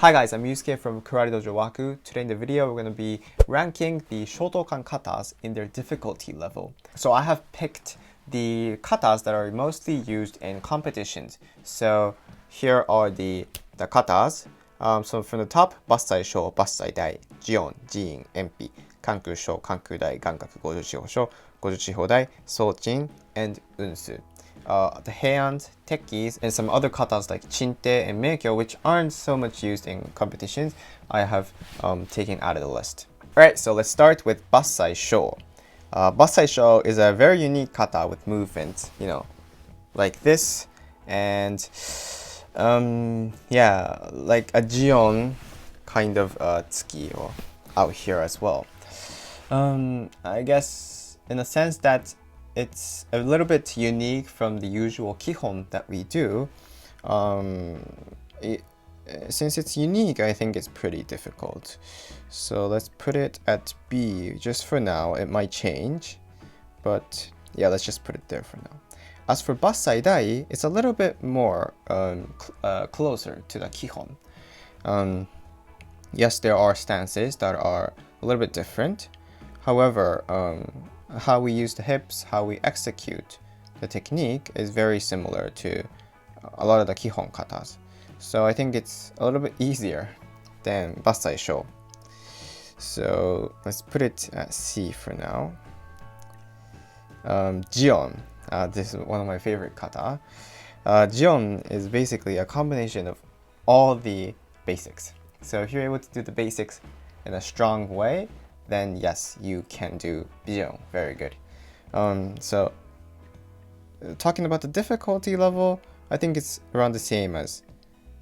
Hi guys, I'm Yusuke from ynkaratedojo waKu. Today in the video we're going to be ranking the Shotokan katas in their difficulty level. So I have picked the katas that are mostly used in competitions. So here are the katas. So from the top, Basaidai, Basaidai, Jion, Jiin, enpi, Kanku Sho, Kanku Dai, Gangaku, Goju Chiho Sho, Goju Chiho Dai, Sojin, and Unsu. The hands, tekis, and some other katas like chinte and meikyo, which aren't so much used in competitions, I have taken out of the list. Alright, so let's start with Basai Sho. Basai Sho is a very unique kata with movements, like this, and yeah, like a Jion kind of tsuki or out here as well. I guess in a sense that it's a little bit unique from the usual kihon that we do. Since it's unique, I think it's pretty difficult. So let's put it at B just for now. It might change, but yeah, let's just put it there for now. As for Basaidai, it's a little bit more closer to the kihon. Yes, there are stances that are a little bit different. However, how we use the hips, how we execute the technique is very similar to a lot of the kihon katas. So I think it's a little bit easier than Basai Sho. So let's put it at C for now. Jion. This is one of my favorite kata. Jion is basically a combination of all the basics. So if you're able to do the basics in a strong way, then yes, you can do Jion very good. So talking about the difficulty level, I think it's around the same as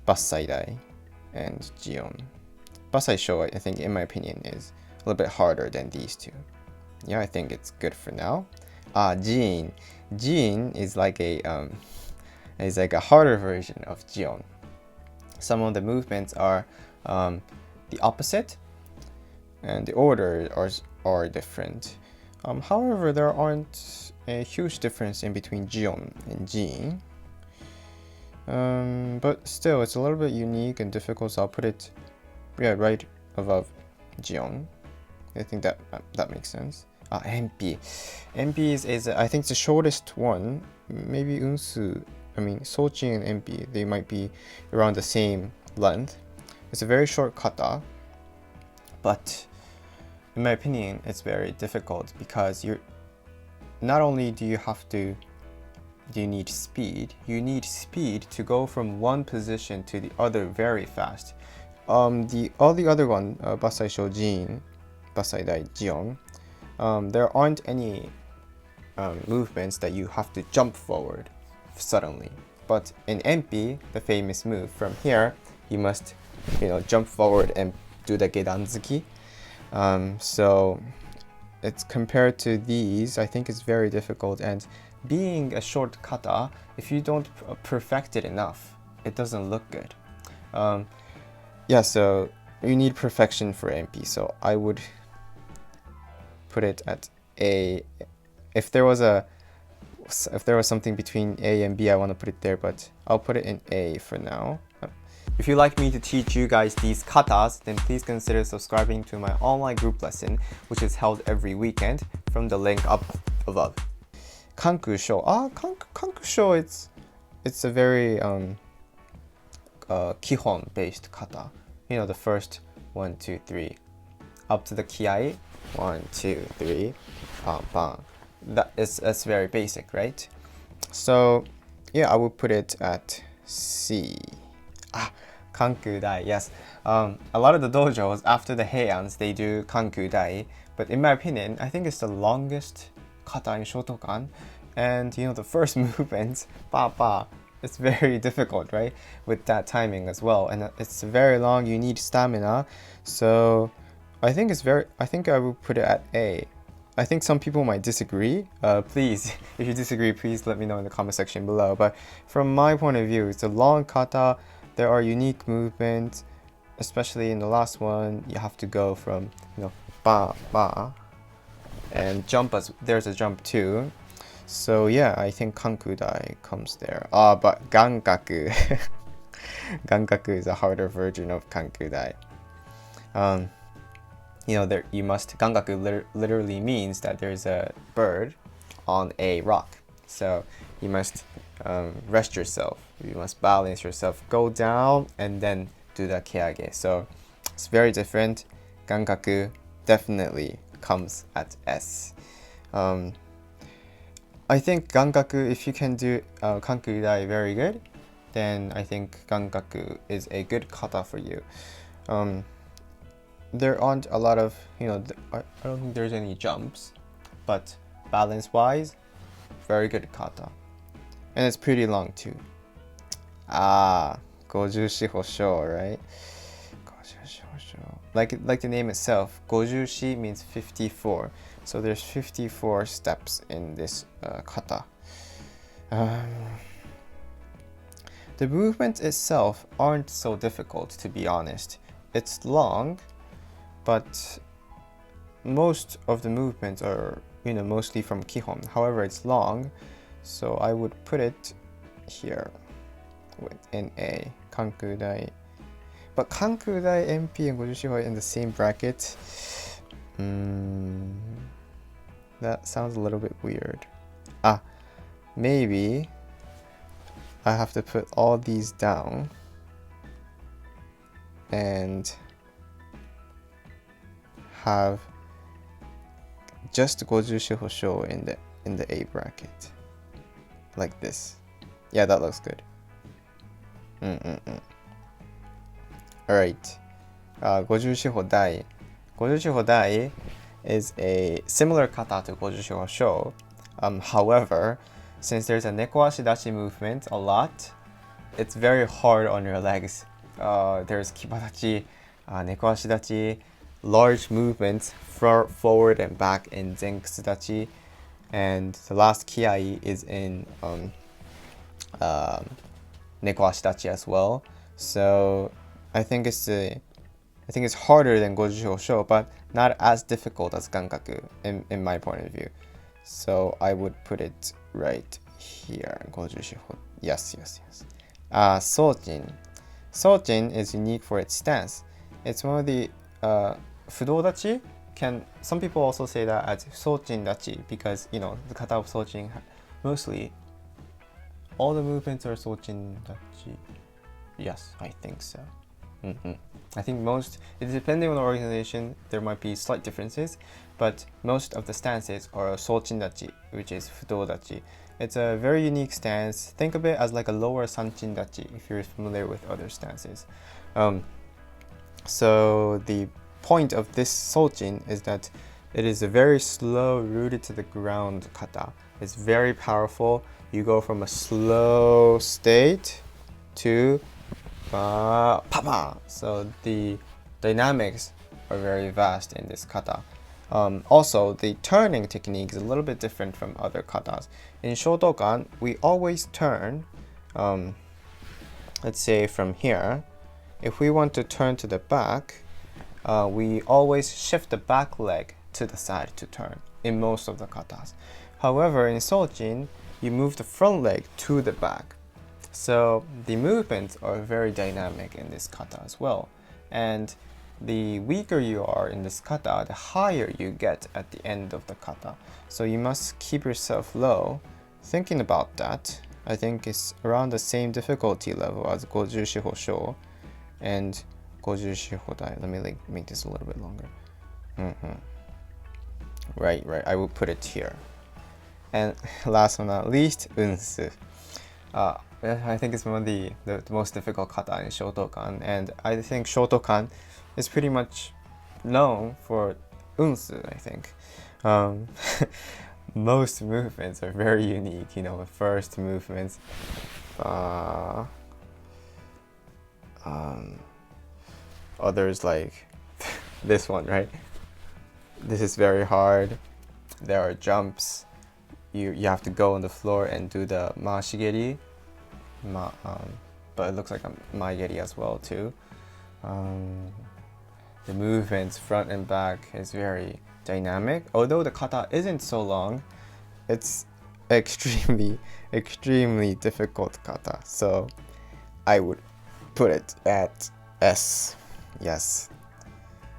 Basaidai and Jion. Basai Sho, I think, in my opinion, is a little bit harder than these two. Yeah, I think it's good for now. Jiin. Jiin is like a harder version of Jion. Some of the movements are the opposite, and the order are different. However, there aren't a huge difference in between Jion and Jiin. But still, it's a little bit unique and difficult, so I'll put it right above Jion. I think that makes sense. Enpi. Enpi is I think the shortest one. Maybe Unsu, Sojin and enpi, they might be around the same length. It's a very short kata, but in my opinion, it's very difficult because not only do you need speed, you need speed to go from one position to the other very fast. All the other one, Basai Sho Jin, Basaidai Jion, there aren't any movements that you have to jump forward suddenly. But in enpi, the famous move, from here, you must jump forward and do the gedanzuki. So it's compared to these, I think it's very difficult, and being a short kata, if you don't perfect it enough, it doesn't look good. Yeah, so you need perfection for enpi, so I would put it at A. If there was something between A and B, I want to put it there, but I'll put it in A for now. If you'd like me to teach you guys these katas, then please consider subscribing to my online group lesson, which is held every weekend, from the link up above. Kanku Sho. Kanku Sho, it's a very kihon based kata. The first 1, 2, 3, up to the kiai. 1, 2, 3, bang bang. That's very basic, right? So yeah, I would put it at C. Kanku Dai, yes. A lot of the dojos, after the heians, they do Kanku Dai, but in my opinion, I think it's the longest kata in Shotokan, and the first movement, ba, it's very difficult, right? With that timing as well, and it's very long, you need stamina, so I think I would put it at A. I think some people might disagree. Please, if you disagree, please let me know in the comment section below, but from my point of view, it's a long kata. There are unique movements, especially in the last one. You have to go from, ba, and jump, there's a jump too. So yeah, I think Kanku Dai comes there. But Gangaku. Gankaku is a harder version of kankudai. There you must. Gankaku literally means that there's a bird on a rock. So you must rest yourself. You must balance yourself. Go down and then do the keage. So it's very different. Gankaku definitely comes at S. I think Gankaku, if you can do kankudai very good, then I think Gankaku is a good kata for you. There aren't a lot of, I don't think there's any jumps, but balance-wise, very good kata. And it's pretty long too. Gojushi Hosho, right? Gojushi Hosho. Like the name itself, Gojushi means 54. So there's 54 steps in this kata. The movements itself aren't so difficult, to be honest. It's long, but most of the movements are, mostly from Kihon. However, it's long, so I would put it here in A, Kankudai. But Kankudai, MP, and Gojushi are in the same bracket. That sounds a little bit weird. Maybe I have to put all these down and have just Gojushi Hosho in the A bracket, like this. Yeah, that looks good. Alright, Gojushi Hodai. Gojushi Hodai is a similar kata to Gojushi Hosho. However, since there's a neko ashidashi movement a lot, it's very hard on your legs. There's kibadachi, neko ashidachi, large movements forward and back in zenkusudachi, and the last kiai is in neko ashidachi as well. So I think it's harder than Gojushi Hosho, but not as difficult as Gankaku in my point of view. So I would put it right here. Gojushi Hosho. Yes. Sojin. Sojin is unique for its stance. It's one of the Fudo-dachi. Some people also say that as Sojin-dachi because the kata of Sojin mostly all the movements are Sojin-dachi. Yes, I think so. I think depending on the organization, there might be slight differences, but most of the stances are Sojin-dachi, which is Fudo-dachi. It's a very unique stance. Think of it as like a lower Sanchin-dachi if you're familiar with other stances. So the point of this Sojin is that it is a very slow, rooted to the ground kata. It's very powerful. You go from a slow state to papa. So the dynamics are very vast in this kata. Also, the turning technique is a little bit different from other katas. In Shotokan, we always turn, let's say from here. If we want to turn to the back, we always shift the back leg to the side to turn in most of the katas. However, in Sojin, you move the front leg to the back. So the movements are very dynamic in this kata as well. And the weaker you are in this kata, the higher you get at the end of the kata. So you must keep yourself low. Thinking about that, I think it's around the same difficulty level as Gojushi Hosho and Gojushi Hodai. Let me make this a little bit longer. Right. I will put it here. And last but not least, Unsu. I think it's one of the most difficult kata in Shotokan, and I think Shotokan is pretty much known for Unsu, I think. Most movements are very unique, the first movements. Others like this one, right? This is very hard. There are jumps. You have to go on the floor and do the mashigeri. But it looks like a maigeri as well too. The movements front and back is very dynamic. Although the kata isn't so long, it's extremely difficult kata. So I would put it at S. Yes.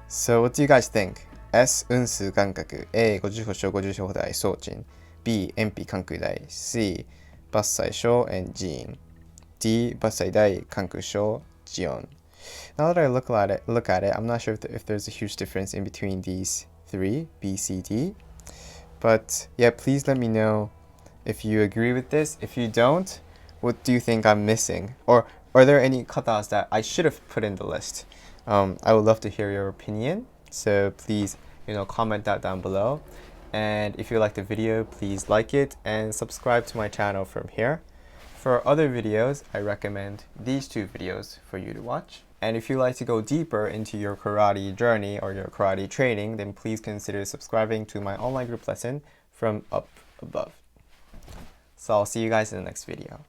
So what do you guys think? S. 運数感覚 A. 50歩小50歩台総鎮 B. 延比関空台 C. 伐採小 and Jion D. 伐採大関空小 Jion. Now that I look at it, I'm not sure if there's a huge difference in between these three, B, C, D. But yeah, please let me know if you agree with this. If you don't, what do you think I'm missing? Or are there any katas that I should have put in the list? I would love to hear your opinion. So please, comment that down below. And if you like the video, please like it and subscribe to my channel from here. For other videos, I recommend these two videos for you to watch. And if you'd like to go deeper into your karate journey or your karate training, then please consider subscribing to my online group lesson from up above. So I'll see you guys in the next video.